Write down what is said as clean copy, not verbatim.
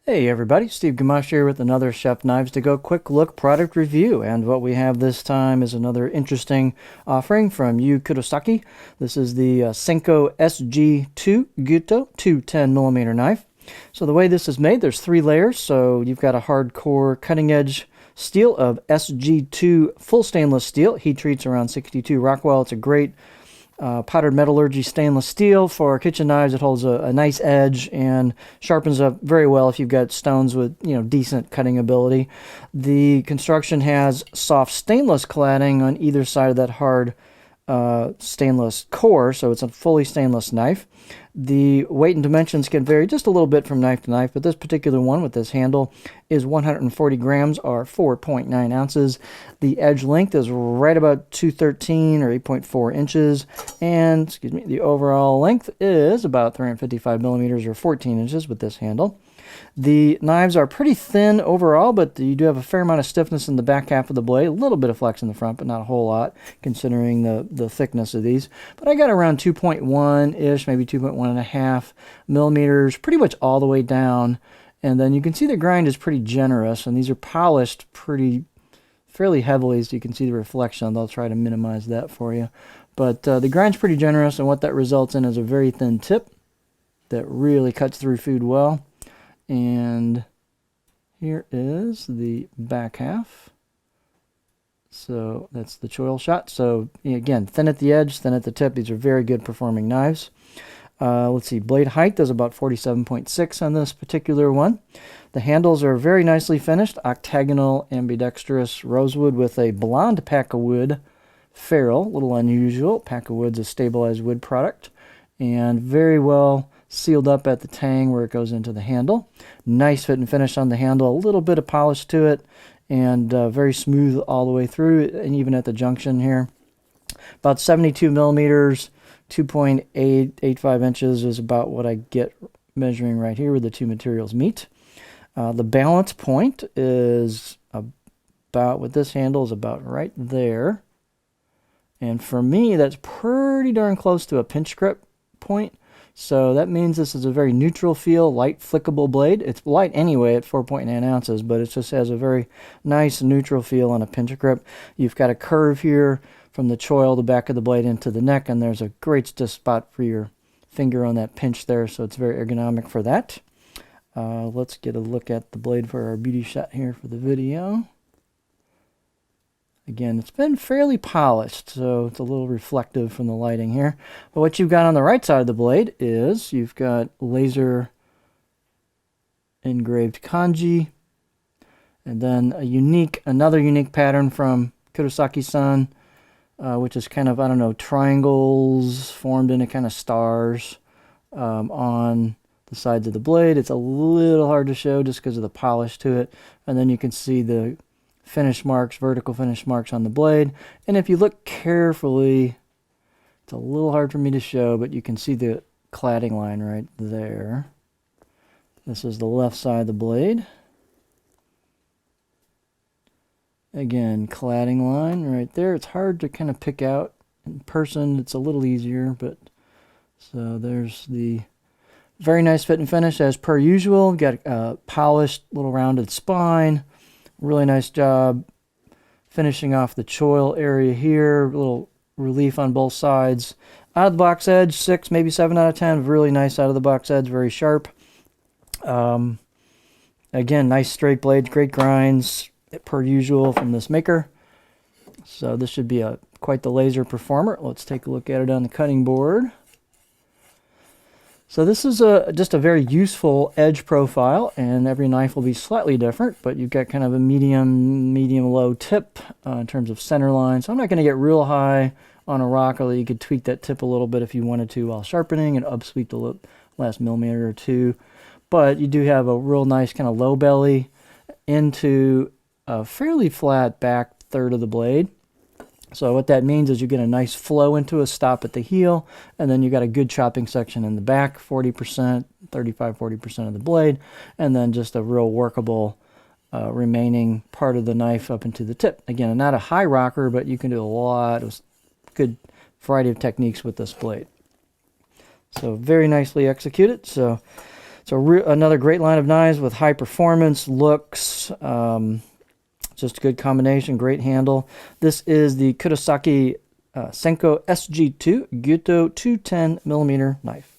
Hey everybody, Steve Gamache here with another Chef Knives to Go quick look product review. And what we have this time is another interesting offering from Kurosaki. This is the Senko SG2 Gyuto 210mm knife. So the way this is made, there's 3 layers. So you've got a hardcore cutting edge steel of SG2 full stainless steel. Heat treats around 62 Rockwell. It's a great powdered metallurgy stainless steel for kitchen knives. It holds a nice edge and sharpens up very well if you've got stones with decent cutting ability. The construction has soft stainless cladding on either side of that hard stainless core, so it's a fully stainless knife. The weight and dimensions can vary just a little bit from knife to knife, but this particular one with this handle is 140 grams or 4.9 ounces. The edge length is right about 213 or 8.4 inches, and the overall length is about 355 millimeters or 14 inches with this handle. The knives are pretty thin overall, but you do have a fair amount of stiffness in the back half of the blade, a little bit of flex in the front, but not a whole lot considering the thickness of these. But I got around 2.1-ish, maybe 2.1.5 millimeters, pretty much all the way down. And then you can see the grind is pretty generous, and these are polished fairly heavily, so you can see the reflection. I'll try to minimize that for you. But the grind's pretty generous, and what that results in is a very thin tip that really cuts through food well. And here is the back half. So that's the choil shot. So again, thin at the edge, thin at the tip. These are very good performing knives. Let's see, blade height is about 47.6 on this particular one. The handles are very nicely finished, octagonal ambidextrous rosewood with a blonde pack of wood ferrule. A little unusual. Pack of wood's a stabilized wood product, and very well sealed up at the tang where it goes into the handle. Nice fit and finish on the handle, a little bit of polish to it, and very smooth all the way through, and even at the junction here. About 72 millimeters, 2.885 inches is about what I get measuring right here where the two materials meet. The balance point is about, with this handle, is about right there. And for me, that's pretty darn close to a pinch grip point. So that means this is a very neutral feel, light flickable blade. It's light anyway at 4.9 ounces, but it just has a very nice neutral feel on a pinch grip. You've got a curve here from the choil, the back of the blade into the neck, and there's a great spot for your finger on that pinch there, so it's very ergonomic for that. Let's get a look at the blade for our beauty shot here for the video. Again, it's been fairly polished, so it's a little reflective from the lighting here. But what you've got on the right side of the blade is you've got laser engraved kanji, and then another unique pattern from Kurosaki-san, which is kind of, I don't know, triangles formed into kind of stars on the sides of the blade. It's a little hard to show just because of the polish to it. And then you can see the finish marks, vertical finish marks on the blade. And if you look carefully, it's a little hard for me to show, but you can see the cladding line right there. This is the left side of the blade. Again, cladding line right there. It's hard to kind of pick out in person. It's a little easier, but so there's the very nice fit and finish as per usual. Got a polished little rounded spine. Really nice job finishing off the choil area here. A little relief on both sides. Out of the box edge, 6, maybe 7 out of 10. Really nice out of the box edge, very sharp. Again, nice straight blades, great grinds per usual from this maker. So this should be quite the laser performer. Let's take a look at it on the cutting board. So this is just a very useful edge profile, and every knife will be slightly different, but you've got kind of a medium-low tip in terms of center line. So I'm not going to get real high on a rock, although you could tweak that tip a little bit if you wanted to while sharpening and upsweep the last millimeter or two. But you do have a real nice kind of low belly into a fairly flat back third of the blade. So what that means is you get a nice flow into a stop at the heel, and then you got a good chopping section in the back, 40%, 35-40% of the blade, and then just a real workable remaining part of the knife up into the tip. Again, not a high rocker, but you can do a lot of good variety of techniques with this blade. So very nicely executed. So So another great line of knives with high performance, looks, just a good combination, great handle. This is the Kurosaki Senko SG2 Gyuto 210mm knife.